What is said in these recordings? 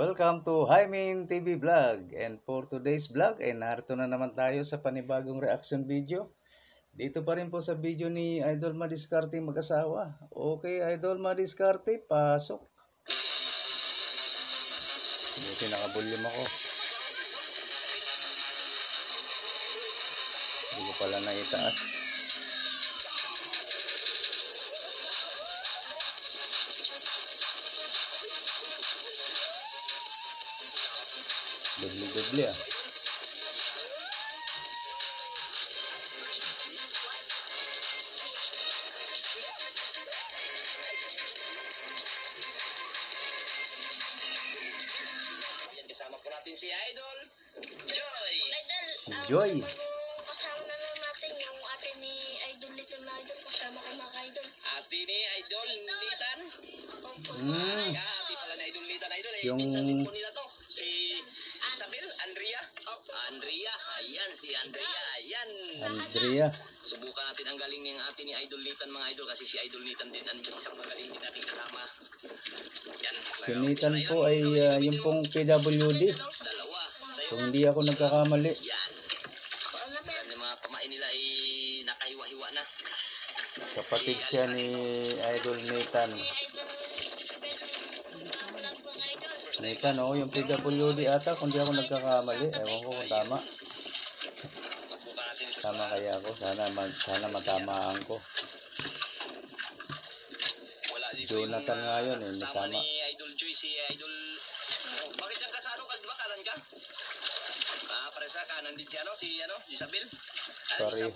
Welcome to Hymin TV Vlog. And for today's vlog, narito na naman tayo sa panibagong reaction video. Dito pa rin po sa video ni Idol Madiskarte mag-asawa. Okay, Idol Madiskarte, pasok. Buti nakabulyum ako. Hindi ko pala na itaas. Dubli-dubli ah. Kasama po natin si Idol Joy. Si Joy. Kasama na lang natin yung ate ni Idol Little na Idol. Kasama ko mga idol. Ate ni Idol Litan. Ate pala na Idol Litan Idol. Yung pinsan din po nila to. Si Isabel, Andrea. Andrea, ayan si Andrea, ayan. Andrea. Subukan natin ang galing ng ate ni Idol Litan mga idol kasi si Idol Litan din ang isang magaling din natin kasama. Yan. Si Nitan po ay yung pong PWD. Dalawa. Kung hindi ako nagkakamali. Yan. Yung mga pamain nila ay nakahiwa-hiwa na. Kapatid siya ni Idol Nitan. Nitan oh, yung PWD ata kung hindi ako nagkakamali. Ewan ko kung tama. Tama kaya ako. Sana matamaan ko. Jonathan nga yun eh. May Sama tama. ni Idol Joy, si Idol... Oh, bakit dyan ka sa ano? Di ba kanan ka? Pare sa kanan din si ano? Si Isabel? Sorry.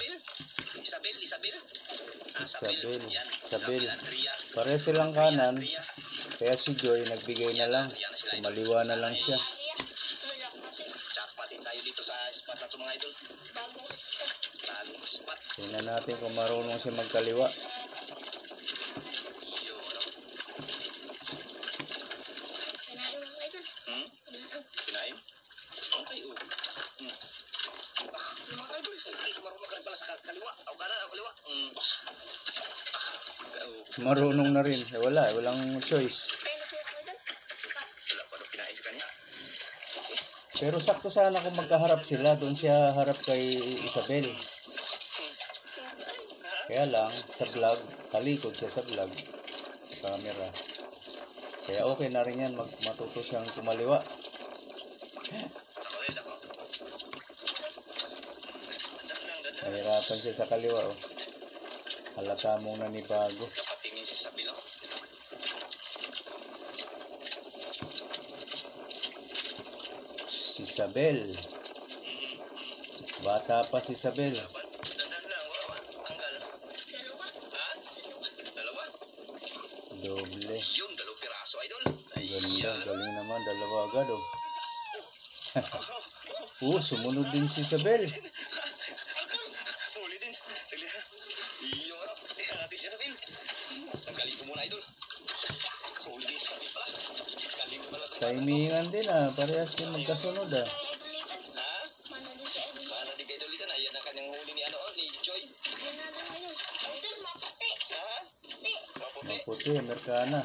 Isabel? Isabel. Yan. Isabel. Andrea. Pare silang kanan. Andrea. Kaya si Joy nagbigay na lang. Kumaliwa na lang siya. Jackpot din tayo dito sa spot na ito mga idol. Bagong spot. Tingnan natin kung marunong siya magkaliwa. Kinain? Okay, oh. Marunong ka rin pala sa kaliwa. O kanan, o kaliwa. Marunong na rin. Walang choice. Wala pa daw kinain sa kanya. Pero sakto sana kung magkaharap sila. Doon siya harap kay Isabel. Kaya lang, sa vlog, talikod siya sa vlog. Sa camera. Kaya okay na rin yan. Matuto siyang kumaliwa. Nahirapan siya sa kaliwa. Oh. Halata muna ni bago. Kapatingin si Isabel. Si Isabel. Bata pa si Isabel. Doble. Yung dalawang piraso, idol. Ganda. Galing naman. Dalawa agad oh. Sumunod din si Isabel. Huli din. Sige. Yung ano. Tingnan natin si Isabel. Tanggalin ko muna, idol. Huli din si Isabel pala. Galing ko pala. Timingan din ah. Parehas din magkasunod ah. Mana din kay Idol Litan. Ayan ang kanyang huli ni ano, ni Joy. Maputi. Amerikana.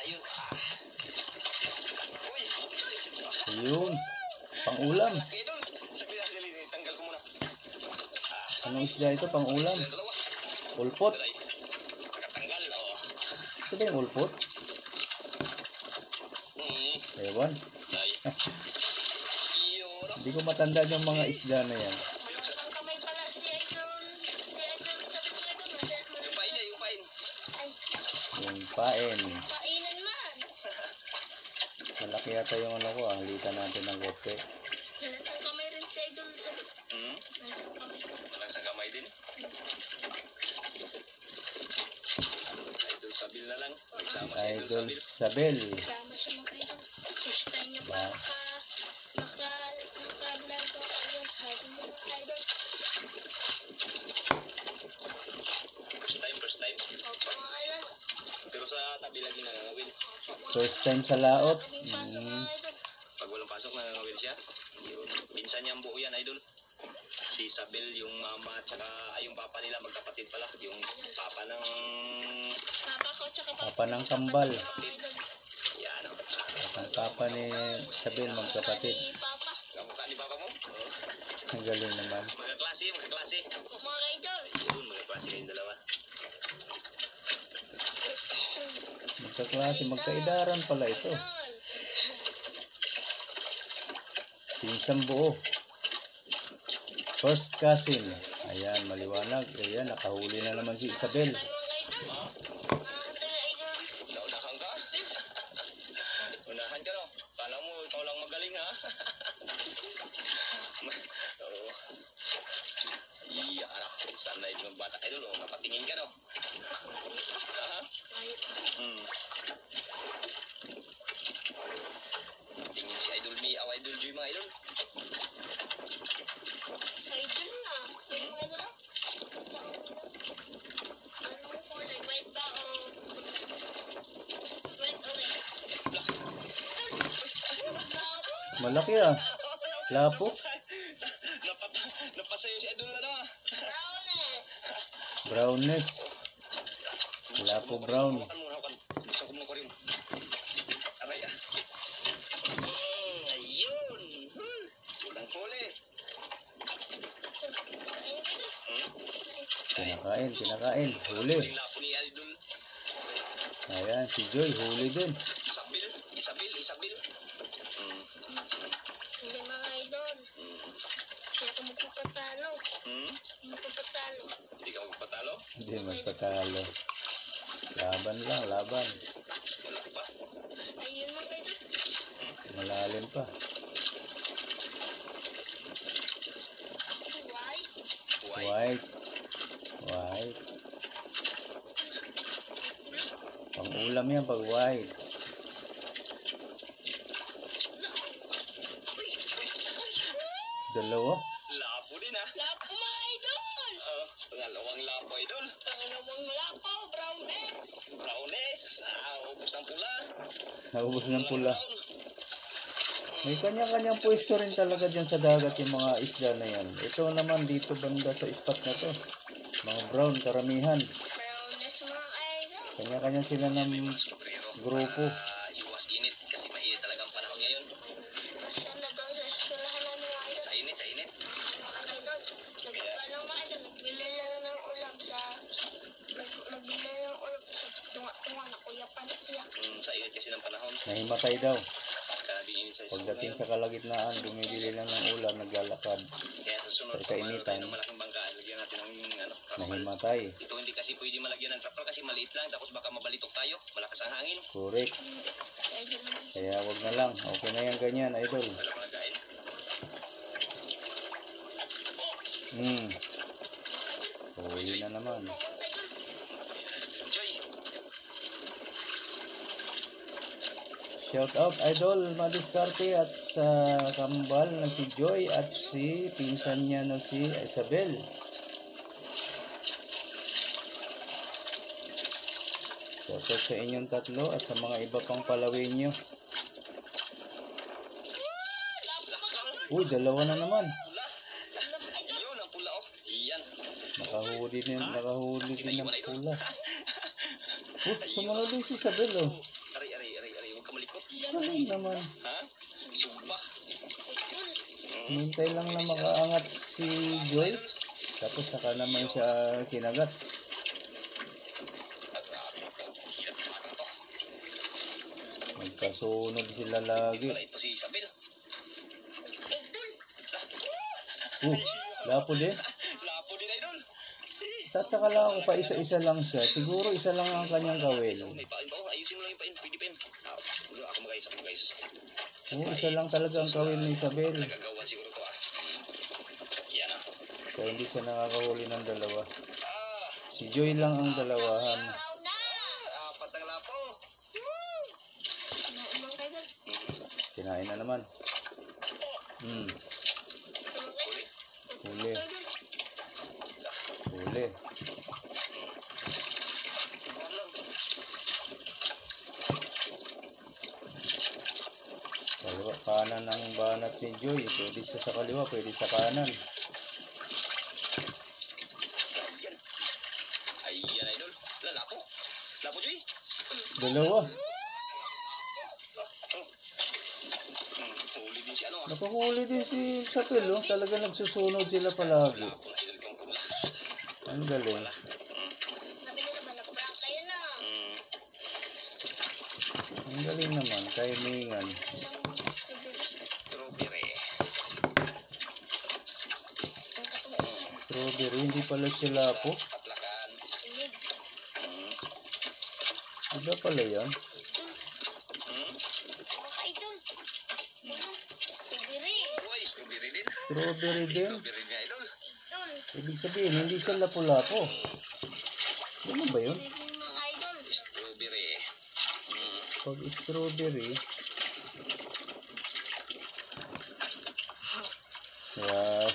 Ayun. Uy. Ayun. Pang-ulam. Idol. Sabi na tanggal ko muna. Anong isda ito? Pang-ulam. Dalawa. Ulpot. Nakatanggal. Oh. Ito ba yung ulpot? Ewan. Hindi ko matanda yung mga isda na yan. Yung pain. Malaki yata yung ano ko. Halitan natin ng kope. Walang sa gamay din. Idol Sabil na lang. Magsama si Idol Idol Sabel. Sabil. Kasama siya mga idol. First time niya pa naka-vlog ko kayo sa ating mga idol. First time. Opo mga idol. Pero sa tabi lagi nangangawil. First time sa laot. Pag walang pasok nangangawil siya. Yun. Minsan niya ang buo yan, idol. Si Isabel, yung mama, tsaka yung papa nila, magkapatid pala. Yung papa ng... Papa ko, tsaka Papa ng kambal. Yan. Ang papa ni Isabel, magkapatid. Ni Papa. Kamukha ni Papa mo? Oo. Ang galing naman. Magkaklase. Opo mga idol. Yun, magkaklase kayong dalawa. Magkaklase, magkaidaran pala ito. Idol. Pinsang buo. First cousin. Ayan, maliwanag. Ayan, nakahuli na naman si Isabel. Mga idol. Nakakanta na idol. Naunahan ka? Unahan ka, no? Kala mo, ikaw lang magaling, ha? Oo. Iya, anak. Sana yung magbata kayo, no? Napatingin ka, no? Ha? Hmm. Tingin si Idol Mi, Idol Joy, mga idol. Idol na. Yung mga idol. Anong kulay? White ba o white or red? Malaki ah. Lapo. Napasayo si Idol na, no? Brownness. Brownness. Lapo brown. Hawakan mo, hawakan. Buksan ko muna ko rin. Aray, ah. Ayun. Kulang huli. Kinakain, kinakain. Huli. Huling lapo ni Idol. Ayan, si Joy, huli din. Isabel. Hindi mga idol. Kaya ako magpapatalo. Magpapatalo. Hindi ka magpatalo? Hindi magpatalo. Laban lang, laban. Wala pa. Ayun mga idol. Malalim pa. White. White. White. Pang-ulam yan pag white. Dalawa. Lapo din, ha? Lapo mga idol. Pangalawang lapo, Idol. Pangalawang lapo. Brownness. Brownness. Ubus ng pula. Naubos ng pula. May kanya-kanyang pwesto rin talaga dyan sa dagat yung mga isda na yan. Ito naman dito banda sa spot na to. Mga brown, karamihan. Brownness mga idol. Kanya-kanya sila ng grupo. Iwas init kasi mainit talaga ang panahon ngayon. Siya na daw sa eskwelahan namin mga idol. Sa init. Mga idol. Nagpalang mga idol. Nagbili lang ng ulam sa... Nagbili lang ng ulam sa tunga-tunga na kuya pansiya. Sa init kasi ng panahon. Nahimatay daw. Grabe init sa isang Pagdating ngayon. sa kalagitnaan, bumibili lang ng ulam, naglalakad. Kaya sa sunod, sa kainitan. ng malaking bangka, lagyan natin ng trapal. Nahimatay. Ito hindi kasi pwede malagyan ng trapal kasi maliit lang. Tapos baka mabalitok tayo. Malakas ang hangin. Correct. Idol na. Kaya wag na lang. Okay na yan ganyan, idol. Wala mga kain. Huli na naman. Joy. Shout out idol Madiskarte at sa kambal na si Joy at si pinsan niya na si Isabel. Shout out sa inyong tatlo at sa mga iba pang palawin nyo. Uy, dalawa na naman. Pula. Yun ang pula, oh. Iyan. Nakahuli din ng pula. Sumunod din si Isabel, oh. Aray. Huwag ka malikot. Galing naman. Ha? Sumbak. Hintay lang na makaangat si Joy. Tapos saka naman siya kinagat. Magkasunod sila lagi. Wala ito si Isabel. Lapo din. Lapo din, Idol. Tataka lang ako pa isa-isa lang siya. Siguro isa lang ang kanyang gawin. May pain pa, oh. Ayusin mo lang yung pain. Pwede pain. Ako guys. Oo, isa lang talaga ang gawin ni Isabel. Nagagawan siguro to, Yan, Kaya hindi siya nakakahuli ng dalawa. Ah. Si Joy lang ang dalawahan. Apat ang lapo. Kinain na naman. Huli. Kaliwa, kanan ang banat ni Joy. Pwede siya sa kaliwa, pwede sa kanan. Ayan, Idol. Lapo. Lapo, Joy. Dalawa. si ano. Nakahuli din si Sapil, oh. Talaga nagsusunod sila palagi. Hapon, idol kang pula. Ang galing. Sabi nila ba, nag-prank kayo na. Ang galing naman, timingan. Strawberry. Strawberry, hindi pala sila po. Kaplakan. Iba pala yan. Mga idol. Strawberry. Uy, strawberry din. Strawberry din. Strawberry nga, idol. Idol. Ibig sabihin, hindi siya lapu-lapo. Ano ba yun? Strawberry mga idol. Strawberry. Pag strawberry, wow.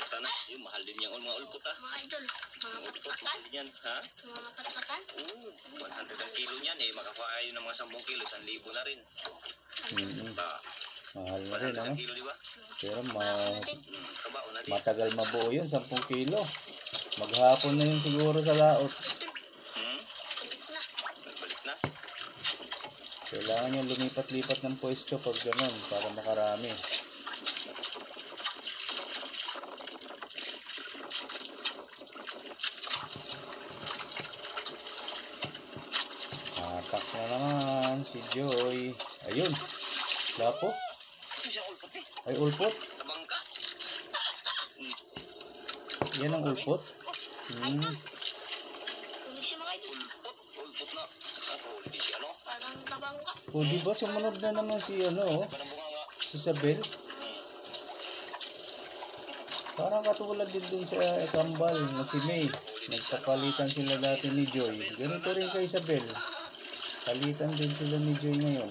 Tana, yung mahal din yung mga ulpot ah. Mga idol. Mga Ulpot, patlakan. mahal din yan, ha? Mga patlakan. Oo, 100 ang kilo niyan eh. Makakuha ng mga 10 kilo, 1,000 na rin. Ba, Mahal na 100 rin, ano? ang kilo, di ba? Pero Kabao na din. matagal mabuo yun, 10 kilo. Maghapon na yun siguro sa laot. Balik na. Nagbalik na. Kailangan nyo lumipat-lipat ng pwesto pag ganun, para makarami. Atak na naman si Joy. Ayun, lapo. Ano siya ulpot eh? Ay, ulpot. Sa bangka. Yan ang ulpot. Tuloy siya mga idol. Ulpot na. Huli din si ano? Parang kabangka. O, diba sumunod na naman si ano, oh, Parang bunga nga. si Isabel. Parang katulad din dun sa kambal na si May. Nagpapalitan sila dati ni Joy. Ganito rin kay Isabel. Palitan din sila ni Joy ngayon.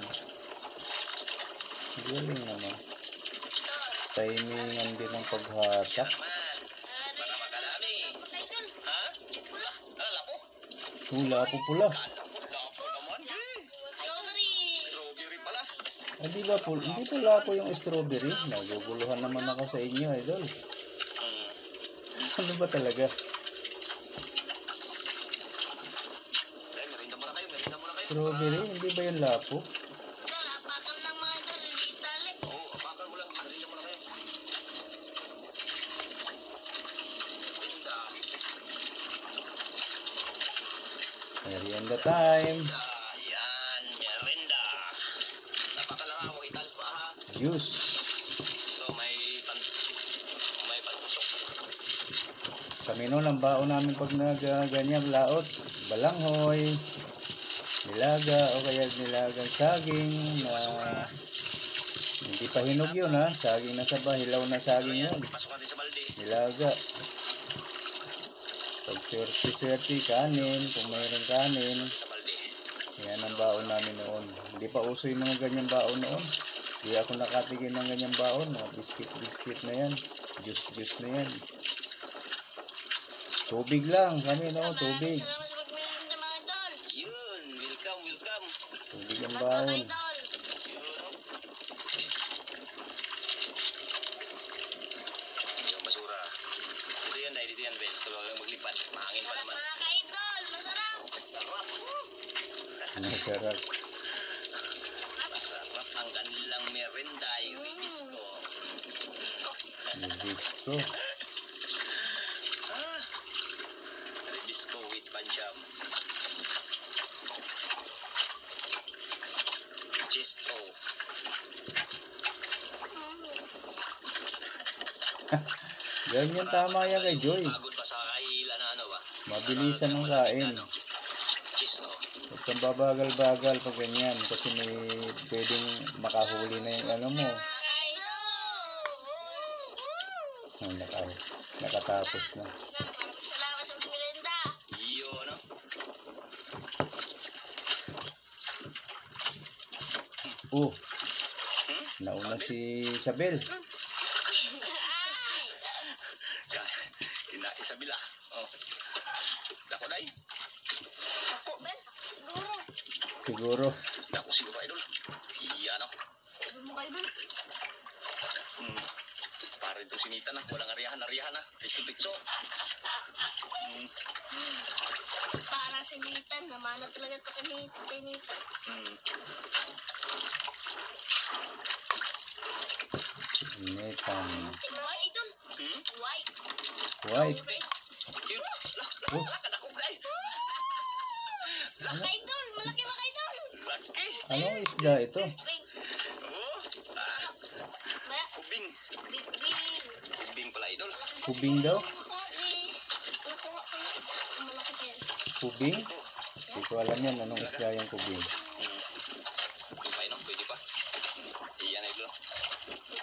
Galing naman. Timingan din ang paghatak. Para makarami. Idol. Ha? Wala. Alala ko. Hula po pula. Lapo naman. Strawberry. Strawberry pala. Hindi ba po? Hindi pala po yung strawberry. Naguguluhan naman ako sa inyo, idol. Ano ba talaga? Merinda muna kayo. Merinda muna kayo. Strawberry? Hindi ba yung lapo? Idol, hapakan ng mga idol. Hindi itali. Oo, apakan mo lang. Merinda muna kayo. Merinda. Merienda time. Yan. Merinda. Apakan lang ha. Huwag italis pa ha. Juice. So, may pantusok. Kami noon, ang baon namin pag nagganyan laot. Balanghoy. Nilaga o kaya nilagang saging na hindi pa hinog yun, ha. Saging na saba. Hilaw na saging yun. Pasok natin sa balde. Nilaga. Pag swerte-swerte, kanin. Kung mayroong kanin. Sa balde. Yan ang baon namin noon. Hindi pa uso yung mga ganyang baon noon. Hindi ako nakatigin ng ganyang baon. Mga biscuit na yan. Juice na yan. Tubig lang kami, no? Tubig. Salamat sa pagmerienda mga idol. Yun. Welcome, welcome. Tubig ang Salamat mga baon. idol. Yun. Yung basura. Dito yan, dahil dito yan, Ben. Tulungan maglipat. Mahangin pa Sarap naman. mga ka-idol. Masarap. Sarap. Masarap. Masarap ang kanilang merinda, yung bisco. Bisco. Bisco with panjam. Chesto. Ganyan tama yan kay Joy. Pagod pa sa kaila na ano ba? Mabilisan ang kain. Chesto. Huwag kang babagal-bagal pag ganyan. Kasi may pwedeng makahuli na yung ano mo. Mga ka-idol. Nakatapos na. Salamat sa pagmerienda. Yun, no? Oh, nauna si Isabel. Isabela. Oh. Dako day. Ako, Ben. Siguro. Siguro. Dako siguro idol. Iyan ako. Idol mo ka-idol. Para itong sinita na. Walang ariyahan na. Pitso-pitso. Parang sinitan. Namana talaga ito kanitan. Pang White idol. White. white. Yun. Oh, Lakad ako, guys. Idol, malaki mga idol. Laki. anong isda ito? Wait, Oh. ba? Kubing. Big big. Kubing pala, idol. Kubing daw? Nakuha ko na. Malaki pa yan. Kubing? Hindi ko alam yan. Anong isda yung kubing? Yung pa, no? Pwede pa. Iyan, idol.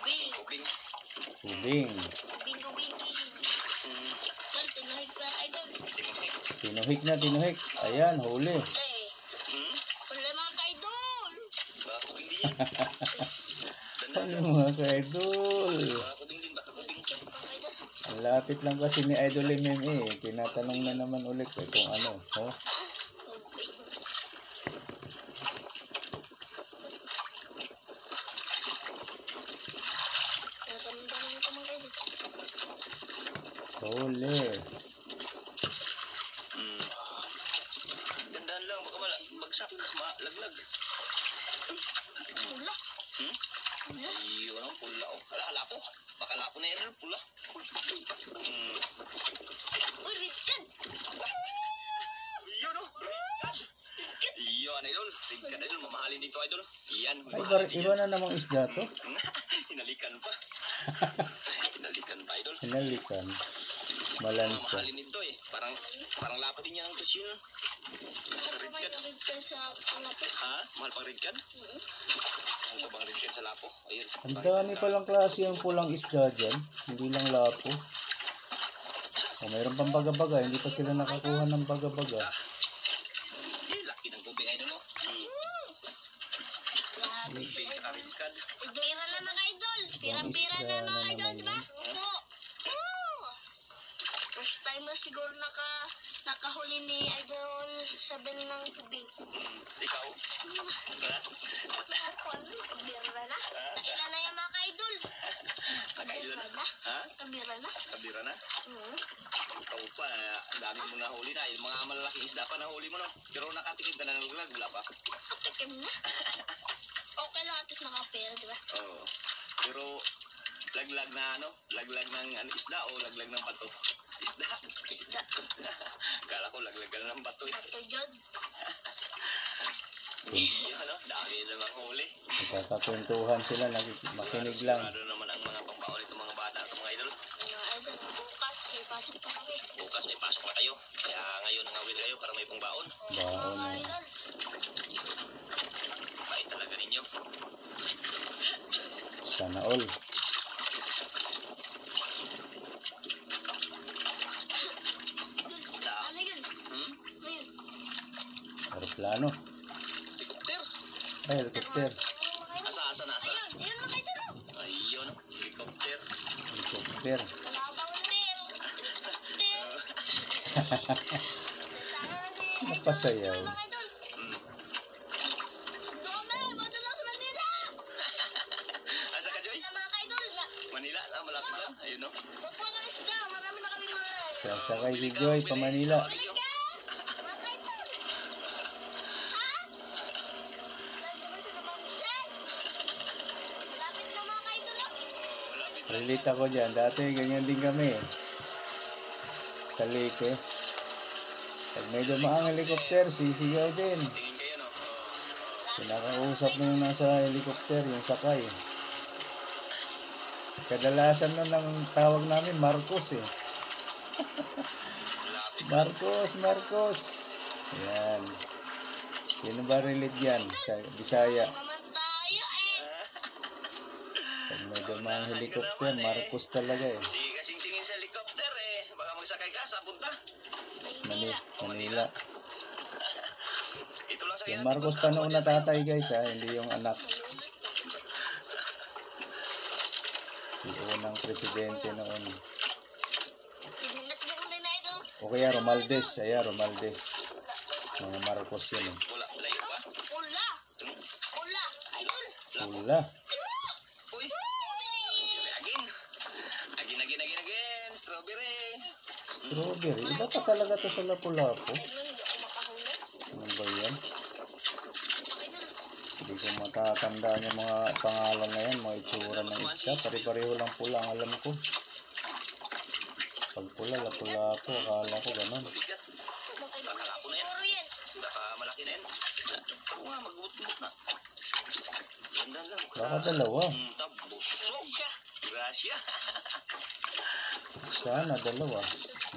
Big. Kubing. Kubing. Bing bing. Sir, tinahig pa idol. Tinuhik. Tinuhik. Ayan, huli. Wala mga ka-idol. Baka kubing din yan. Ano mga ka-idol? Baka kubing din, baka kubing. Ang lapit lang kasi ni Idol MMA. Tinatanong na naman ulit kung ano. Oh. Huli. Gandaan lang, baka bagsak, malaglag. Pula. Ayun, ang pula. Oh. Lapo. Baka lapo na yan, pula. Uy, Richard. Yun, oh. Iyon, idol. Tingkan, idol. Mamahalin dito, idol. Iyan. Ay, iba na namang isda to. Hinalikan pa. Hinalikan pa, idol. Hinalikan. Malansa. Mamahalin dito eh. Parang lapo din yan ang presyo. Ano ba yung Richard sa palapit? Ha? Mahal pang red can? Mahal pa bang red can sa lapo? Ayun. Ang dami palang klase yung pulang isda dyan. Hindi lang lapo. O, mayroon pang baga-baga. Hindi pa sila nakakuha ng baga-baga. Laki ng tubig, idol, no? Tubig sa red can. Pira na mga idol. Pira-pira na mga idol, di ba? Oo. First time na siguro nakahuli ni Idol 7 ng tubig. Ikaw? Ha? Kabira na. Nakila na yung mga idol. Nakailan na? na. Ha? Kabira na. Kabira na? Hmm. Ikaw pa, ang dami mo nahuli na. Yung mga malalaking isda pa nahuli mo, no? Pero nakatikim ka na ng lag, wala pa. Patikim na. Okay lang at least nakapera, di ba? Oo. Pero, laglag na ano? Laglag ng isda o laglag ng bato? Isda. Isda. Kala ko laglag ka na ng bato. Ito, Jod. Yun, ano? Dami namang huli. Nagkakakwentuhan sila. Makinig lang. Sigurado naman ang mga pangbaon itong mga bata at mga idol. Mga idol, bukas may pasok pa kami. Bukas may pasok na kayo. Kaya ngayon nangawil kayo para may pangbaon. Baon. Mga idol. Bait talaga ninyo. Sana all. Ano yun? Hmm? Ano yun? Aeroplano. Helicopter. Ay, helicopter. Asa na, asa. Ayun, ayun mga idol. Ayun, helicopter. Helicopter. Kalabang na meron. Sana na si Napasayaw. mga idol. Hmm. Dome, bato lang sa Manila. Asa ka, Joy? Sa mga idol. Manila, malapit lang. Ayun, no? Huwag po na isda. Marami na kami mga... Sasakay si Joy pa Manila. Balik ka! Mga idol. Ha? Nasa sa Bangsan. Malapit na mga idol. Malapit lang. Relate ako dyan. Dati ganyan din kami. Sa lake eh. Pag may dumaang helicopter, sisigaw din. Tingin kayo, no? Pinakausap mo yung nasa helicopter, yung sakay. Kadalasan nun ang tawag namin, Marcos eh. Marcos. Ayan. Sino ba relate yan? Sa Bisaya. Naman tayo eh. Pag may dumaang helicopter, Marcos talaga eh. Sige kasing tingin sa helicopter, eh. Baka magsakay ka sa punta. Manila. Ito lang sa Yung Marcos pa noon na tatay guys ha, hindi yung anak. Si unang presidente noon. Tinunod na ito. O kaya Romaldes, Romaldes. Mga Marcos yun eh. Wala, layo pa. Pula. Pula. Idol. Pula. Uy, again. Strawberry. Strawberry. Iba pa talaga to sa Lapu-Lapu. Idol, hindi ako makahuli. Ano ba yan? Idol. Hindi ko matatandaan yung mga pangalan na yan, mga itsura ng isda. Pare-pareho lang pula ang alam ko. Pag pula, lapu-lapo, akala ko ganun. Mabigat. Akala ko na yan. Siguro yan. Baka malaki na yan. Ako nga, mag-ubot-ubot na. Ganda lang. Baka dalawa. Busog. Siya. Gracia. Sana dalawa.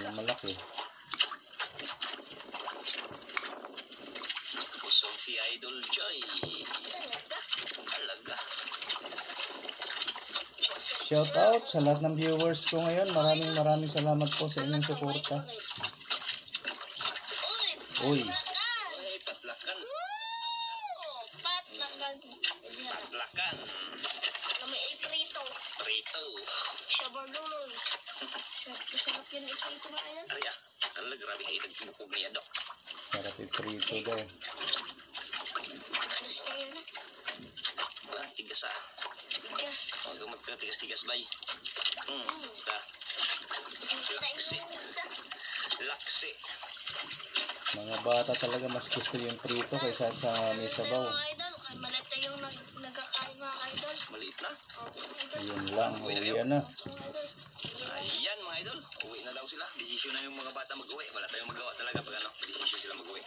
Yung malaki. Busog si Idol Joy. Talaga. Talaga. Shout out sa lahat ng viewers ko ngayon. Maraming salamat po sa inyong suporta. Uy. Ay, patlakan. Patlakan. Patlakan. Na may iprito. Prito. Siya barduloy. Masarap yun iprito nga yan. Ari ah. Ala, grabe ka itag tinukog niya, Dok. Sarap iprito daw. Basta yan na. Ah, tigas ah. Yes. Huwag magtigas-tigas, bay. Ta. Laksi. Laksi. Mga bata talaga mas gusto yung prito kaysa sa may sabaw. Mga idol, malata yung nagkakain mga idol. Maliit na. Idol. Yun lang, uwi na. Mga idol. Ayan, mga idol. Uwi na daw sila. Desisyon na yung mga bata mag-uwi. Wala tayong magawa talaga pag ano. Desisyon sila mag-uwi.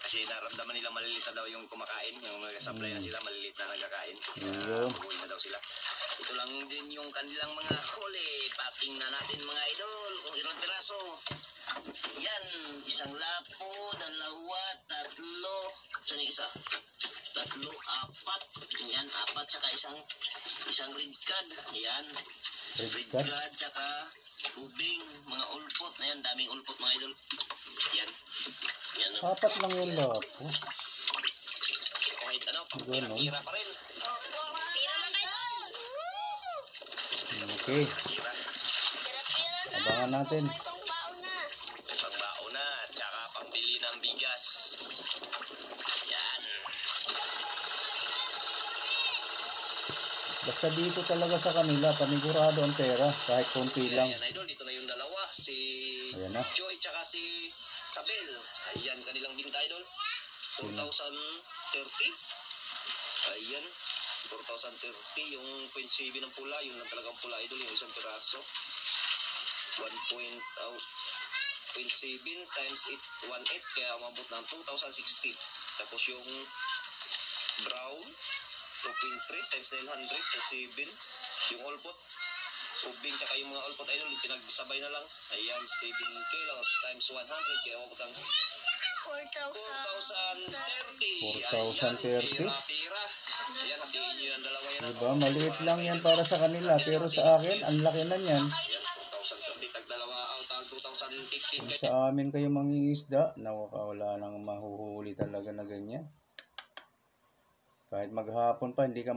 Kasi naramdaman nila maliliit na daw yung kumakain. Yung mag-supply na sila, maliliit na nagkakain. Yun. Uwi na daw sila. Ito lang din yung kanilang mga huli. Packing na natin mga idol. Kung ilang piraso. Yan. Isang lapo, dalawa, tatlo. Saan yung isa? Tatlo, apat. Yan, apat. Tsaka isang red card. Yan. Red card. Red tsaka ubing. Mga ulpot. Ayan, daming ulpot mga idol. Yan. Yan. Apat lang yung lapo. Kahit ano, Ganun. pira pa rin. Pira na kayo. Okay. Pira. Pira-pira na. Abangan natin. May pangbaon na. Pangbao na, tsaka pambili ng bigas. Yan. Basta dito talaga sa kanila, panigurado ang pera. Kahit konti lang. Ayan, idol, dito na yung dalawa. Si Ayan na. Joy tsaka si Sabel. Ayan, kanilang binta, idol. 4,030. Ayan. 4,030. Yung 0.7 ng pula, yun lang talagang pula, idol. Yung isang piraso. 1.7 times 1.8. Kaya umabot ng 2,060. Tapos yung brown, 2.3 times 900 sa 7. Yung olpot, ubing tsaka yung mga olpot idol, pinagsabay na lang. Ayan, 7 kilos times 100. Kaya umabot ng 4,030. 4,030? Pira-pira. Ayan, hatiin nyo yung dalawa yan. Diba? Maliit lang yan para sa kanila. Pero sa akin, ang laki na yan. Ayan, 4,030. Tag-dalawa ang tag 2,015. Kung sa amin kayo mangingisda, wala nang mahuhuli talaga na ganyan. Kahit maghapon pa, hindi ka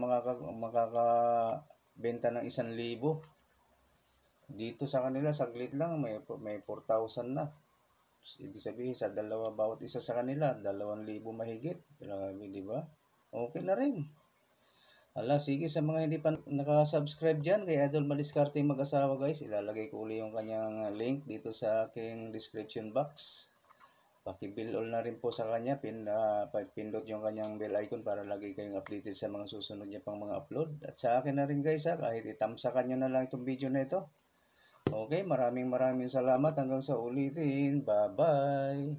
makakabenta ng 1,000. Dito sa kanila, saglit lang, may 4,000 na. Ibig sabihin, sa dalawa, bawat isa sa kanila, 2,000 mahigit. Grabe, di ba? Okay na rin. Ala, sige, sa mga hindi pa nakasubscribe dyan kay Idol Madiskarte Mag-asawa, guys, ilalagay ko uli yung kanyang link dito sa aking description box. Paki-bill all na rin po sa kanya, pindot yung kanyang bell icon para lagi kayong updated sa mga susunod niya pang mga upload. At sa akin na rin, guys, kahit itamsakan nyo na lang itong video na ito. Okay, maraming salamat. Hanggang sa ulitin. Bye-bye.